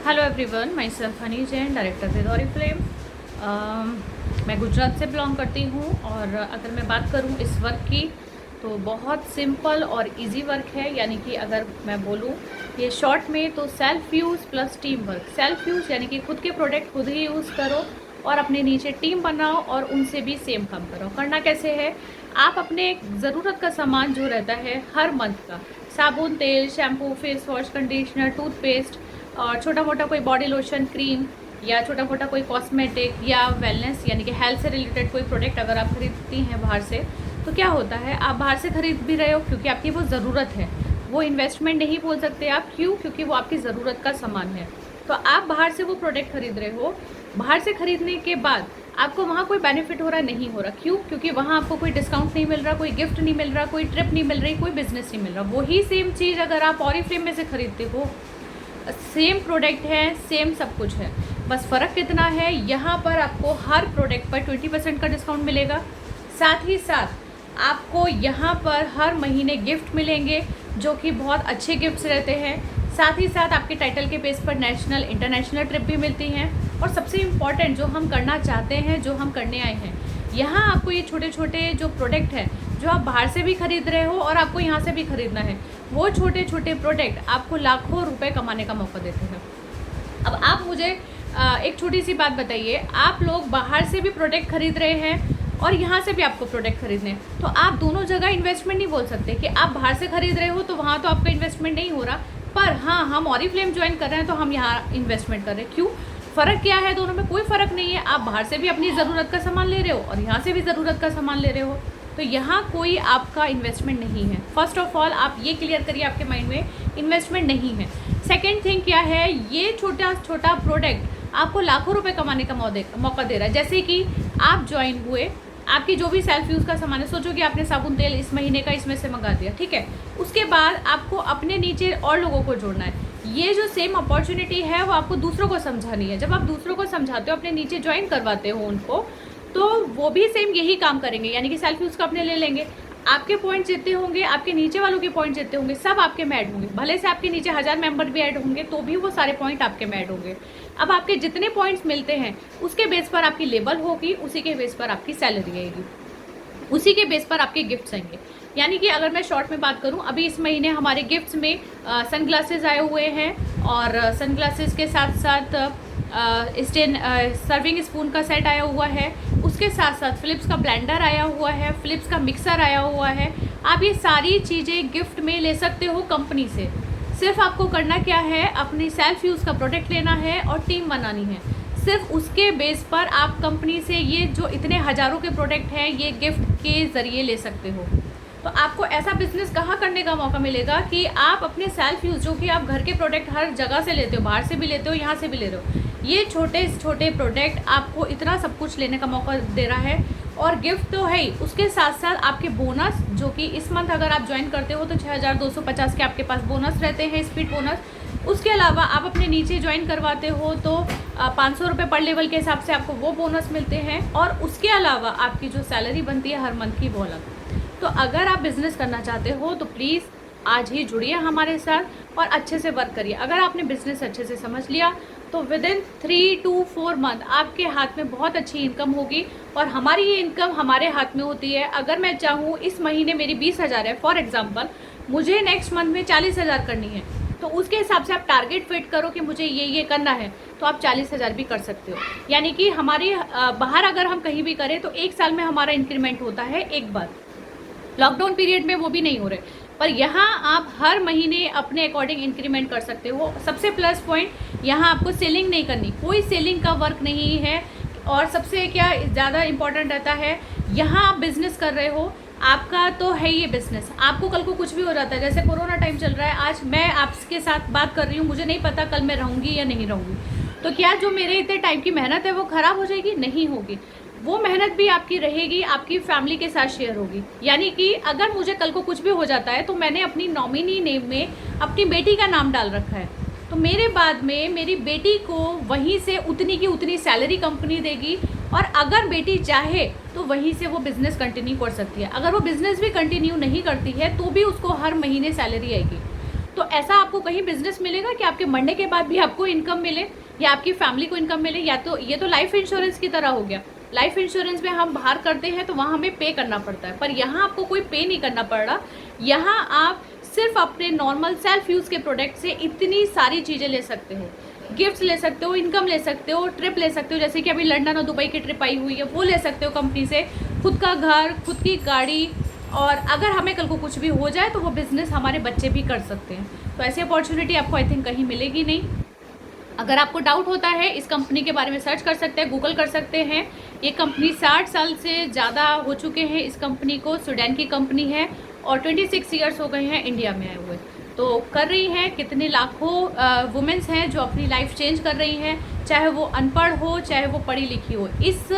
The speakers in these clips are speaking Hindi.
Hello everyone, my self Honey Jain, director with Oriflame. मैं गुजरात से बिलोंग करती हूँ और अगर मैं बात करूँ इस वर्क की तो बहुत सिंपल और इजी वर्क है। यानी कि अगर मैं बोलूँ ये शॉर्ट में तो self use plus team work. Self use यानी कि खुद के प्रोडक्ट खुद ही यूज़ करो और अपने नीचे टीम बनाओ और उनसे भी सेम काम करो। करना कैसे है, आप अपने ज़रूरत का सामान जो रहता है हर मंथ का, साबुन, तेल, shampoo, face wash, conditioner, toothpaste और छोटा मोटा कोई बॉडी लोशन, क्रीम या छोटा मोटा कोई कॉस्मेटिक या वेलनेस यानी कि हेल्थ से रिलेटेड कोई प्रोडक्ट अगर आप खरीदती हैं बाहर से, तो क्या होता है आप बाहर से खरीद भी रहे हो क्योंकि आपकी वो ज़रूरत है। वो इन्वेस्टमेंट नहीं बोल सकते आप, क्यों? क्योंकि वो आपकी ज़रूरत का सामान है। तो आप बाहर से वो प्रोडक्ट खरीद रहे हो, बाहर से खरीदने के बाद आपको वहाँ कोई बेनिफिट हो रहा नहीं हो रहा। क्यों? क्योंकि वहाँ आपको कोई डिस्काउंट नहीं मिल रहा, कोई गिफ्ट नहीं मिल रहा, कोई ट्रिप नहीं मिल रही, कोई बिजनेस नहीं मिल रहा। वही सेम चीज़ अगर आप ऑरिफ्लेम में से खरीदते हो, सेम प्रोडक्ट है, सेम सब कुछ है, बस फ़र्क कितना है, यहाँ पर आपको हर प्रोडक्ट पर 20% का डिस्काउंट मिलेगा। साथ ही साथ आपको यहाँ पर हर महीने गिफ्ट मिलेंगे जो कि बहुत अच्छे गिफ्ट्स रहते हैं। साथ ही साथ आपके टाइटल के बेस पर नेशनल इंटरनेशनल ट्रिप भी मिलती हैं। और सबसे इम्पॉर्टेंट जो हम करना चाहते हैं, जो हम करने आए हैं, यहाँ आपको ये छोटे छोटे जो प्रोडक्ट हैं जो आप बाहर से भी खरीद रहे हो और आपको यहाँ से भी खरीदना है, वो छोटे छोटे प्रोडक्ट आपको लाखों रुपए कमाने का मौका देते हैं। अब आप मुझे एक छोटी सी बात बताइए, आप लोग बाहर से भी प्रोडक्ट खरीद रहे हैं और यहाँ से भी आपको प्रोडक्ट खरीदने हैं, तो आप दोनों जगह इन्वेस्टमेंट नहीं बोल सकते कि आप बाहर से खरीद रहे हो तो वहाँ तो आपका इन्वेस्टमेंट नहीं हो रहा, पर हाँ हम ऑरिफ्लेम ज्वाइन कर रहे हैं तो हम यहाँ इन्वेस्टमेंट कर रहे हैं। क्यों? फ़र्क क्या है? दोनों में कोई फ़र्क नहीं है। आप बाहर से भी अपनी ज़रूरत का सामान ले रहे हो और यहाँ से भी ज़रूरत का सामान ले रहे हो, तो यहाँ कोई आपका इन्वेस्टमेंट नहीं है। फर्स्ट ऑफ ऑल आप ये क्लियर करिए आपके माइंड में, इन्वेस्टमेंट नहीं है। सेकंड थिंग क्या है, ये छोटा छोटा प्रोडक्ट आपको लाखों रुपए कमाने का मौका दे रहा है। जैसे कि आप ज्वाइन हुए, आपकी जो भी सेल्फ यूज़ का सामान है, सोचो कि आपने साबुन तेल इस महीने का इसमें से मंगा दिया, ठीक है। उसके बाद आपको अपने नीचे और लोगों को जोड़ना है। ये जो सेम अपॉर्चुनिटी है वो आपको दूसरों को समझानी है। जब आप दूसरों को समझाते हो, अपने नीचे ज्वाइन करवाते हो उनको, तो वो भी सेम यही काम करेंगे, यानी कि सेल्फ यूज़ का अपने ले लेंगे। आपके पॉइंट जितने होंगे, आपके नीचे वालों के पॉइंट जितने होंगे, सब आपके में ऐड होंगे। भले से आपके नीचे 1000 मेंबर भी ऐड होंगे तो भी वो सारे पॉइंट आपके में ऐड होंगे। अब आपके जितने पॉइंट्स मिलते हैं उसके बेस पर आपकी लेबल होगी, उसी के बेस पर आपकी सैलरी आएगी, उसी के बेस पर आपके गिफ्ट्स आएंगे। यानी कि अगर मैं शॉर्ट में बात करूं, अभी इस महीने हमारे गिफ्ट्स में सन ग्लासेस आए हुए हैं और सन ग्लासेस के साथ साथ सर्विंग स्पून का सेट आया हुआ है। उसके साथ साथ फ़िलिप्स का ब्लेंडर आया हुआ है, फ़िलिप्स का मिक्सर आया हुआ है। आप ये सारी चीज़ें गिफ्ट में ले सकते हो कंपनी से। सिर्फ आपको करना क्या है, अपनी सेल्फ यूज़ का प्रोडक्ट लेना है और टीम बनानी है। सिर्फ उसके बेस पर आप कंपनी से ये जो इतने हज़ारों के प्रोडक्ट हैं ये गिफ्ट के ज़रिए ले सकते हो। तो आपको ऐसा बिजनेस कहाँ करने का मौका मिलेगा कि आप अपने सेल्फ यूज़, जो कि आप घर के प्रोडक्ट हर जगह से लेते हो, बाहर से भी लेते हो, यहाँ से भी ले रहे हो, ये छोटे छोटे प्रोडक्ट आपको इतना सब कुछ लेने का मौका दे रहा है। और गिफ्ट तो है ही, उसके साथ साथ आपके बोनस, जो कि इस मंथ अगर आप ज्वाइन करते हो तो 6250 के आपके पास बोनस रहते हैं, स्पीड बोनस। उसके अलावा आप अपने नीचे ज्वाइन करवाते हो तो 500 रुपये पर लेवल के हिसाब से आपको वो बोनस मिलते हैं। और उसके अलावा आपकी जो सैलरी बनती है हर मंथ की, वो अलग। तो अगर आप बिज़नेस करना चाहते हो तो प्लीज़ आज ही जुड़िए हमारे साथ और अच्छे से वर्क करिए। अगर आपने बिज़नेस अच्छे से समझ लिया तो विद इन 3 to 4 मंथ आपके हाथ में बहुत अच्छी इनकम होगी। और हमारी ये इनकम हमारे हाथ में होती है। अगर मैं चाहूँ इस महीने मेरी 20,000 है फॉर एग्जांपल, मुझे नेक्स्ट मंथ में 40,000 करनी है, तो उसके हिसाब से आप टारगेट फिट करो कि मुझे ये करना है, तो आप 40,000 भी कर सकते हो। यानी कि हमारी बाहर अगर हम कहीं भी करें तो 1 साल में हमारा इंक्रीमेंट होता है एक बार। लॉकडाउन पीरियड में वो भी नहीं हो रहे, पर यहाँ आप हर महीने अपने अकॉर्डिंग इंक्रीमेंट कर सकते हो। सबसे प्लस पॉइंट, यहाँ आपको सेलिंग नहीं करनी, कोई सेलिंग का वर्क नहीं है। और सबसे क्या ज़्यादा इम्पॉर्टेंट रहता है, यहाँ आप बिज़नेस कर रहे हो, आपका तो है ये बिज़नेस। आपको कल को कुछ भी हो जाता है, जैसे कोरोना टाइम चल रहा है, आज मैं आपके साथ बात कर रही हूँ, मुझे नहीं पता कल मैं रहूँगी या नहीं रहूँगी, तो क्या जो मेरे इतने टाइम की मेहनत है वो ख़राब हो जाएगी? नहीं होगी। वो मेहनत भी आपकी रहेगी, आपकी फैमिली के साथ शेयर होगी। यानी कि अगर मुझे कल को कुछ भी हो जाता है तो मैंने अपनी नॉमिनी नेम में अपनी बेटी का नाम डाल रखा है, तो मेरे बाद में मेरी बेटी को वहीं से उतनी की उतनी सैलरी कंपनी देगी। और अगर बेटी चाहे तो वहीं से वो बिज़नेस कंटिन्यू कर सकती है। अगर वो बिज़नेस भी कंटिन्यू नहीं करती है तो भी उसको हर महीने सैलरी आएगी। तो ऐसा आपको कहीं बिजनेस मिलेगा कि आपके मरने के बाद भी आपको इनकम मिले या आपकी फैमिली को इनकम मिले? या तो ये तो लाइफ इंश्योरेंस की तरह हो गया। लाइफ इंश्योरेंस में हम बाहर करते हैं तो वहाँ हमें पे करना पड़ता है, पर यहाँ आपको कोई पे नहीं करना पड़ रहा। यहाँ आप सिर्फ अपने नॉर्मल सेल्फ यूज़ के प्रोडक्ट से इतनी सारी चीज़ें ले सकते हो, गिफ्ट्स ले सकते हो, इनकम ले सकते हो, ट्रिप ले सकते हो, जैसे कि अभी लंदन और दुबई की ट्रिप आई हुई है वो ले सकते हो कंपनी से, खुद का घर, खुद की गाड़ी, और अगर हमें कल को कुछ भी हो जाए तो वो बिज़नेस हमारे बच्चे भी कर सकते हैं। तो ऐसी अपॉर्चुनिटी आपको आई थिंक कहीं मिलेगी नहीं। अगर आपको डाउट होता है इस कंपनी के बारे में सर्च कर सकते हैं, गूगल कर सकते हैं। ये कंपनी 60 साल से ज़्यादा हो चुके हैं इस कंपनी को, स्वीडन की कंपनी है, और 26 ईयर्स हो गए हैं इंडिया में आए हुए। तो कर रही है, कितने लाखों वुमेंस हैं जो अपनी लाइफ चेंज कर रही हैं, चाहे वो अनपढ़ हो चाहे वो पढ़ी लिखी हो। इस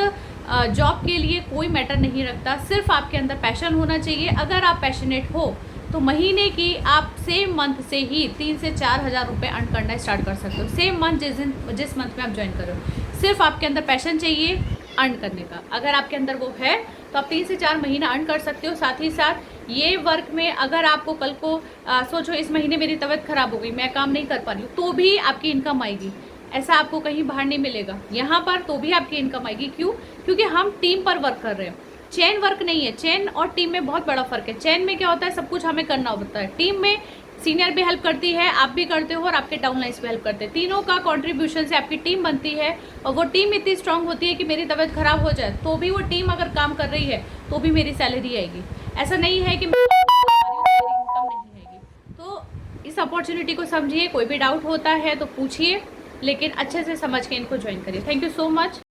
जॉब के लिए कोई मैटर नहीं रखता, सिर्फ आपके अंदर पैशन होना चाहिए। अगर आप पैशनेट हो तो महीने की आप सेम मंथ से ही 3 से 4 हज़ार रुपये अर्न करना स्टार्ट कर सकते हो। सेम मंथ जिस मंथ में आप ज्वाइन करो, सिर्फ आपके अंदर पैशन चाहिए अर्न करने का। अगर आपके अंदर वो है तो आप 3 से 4 महीना अर्न कर सकते हो। साथ ही साथ ये वर्क में अगर आपको कल को सोचो इस महीने मेरी तबीयत खराब हो गई, मैं काम नहीं कर पा रही हूँ, तो भी आपकी इनकम आएगी। ऐसा आपको कहीं बाहर नहीं मिलेगा, यहाँ पर तो भी आपकी इनकम आएगी। क्यों? क्योंकि हम टीम पर वर्क कर रहे हैं, चेन वर्क नहीं है। चेन और टीम में बहुत बड़ा फर्क है। चेन में क्या होता है, सब कुछ हमें करना होता है। टीम में सीनियर भी हेल्प करती है, आप भी करते हो, और आपके डाउनलाइंस भी हेल्प करते हैं। तीनों का कंट्रीब्यूशन से आपकी टीम बनती है, और वो टीम इतनी स्ट्रांग होती है कि मेरी तबीयत खराब हो जाए तो भी वो टीम अगर काम कर रही है तो भी मेरी सैलरी आएगी। ऐसा नहीं है कि मेरी इनकम नहीं आएगी। तो इस अपॉर्चुनिटी को समझिए। कोई भी डाउट होता है तो पूछिए, लेकिन अच्छे से समझ के इनको ज्वाइन करिए। Thank you so much.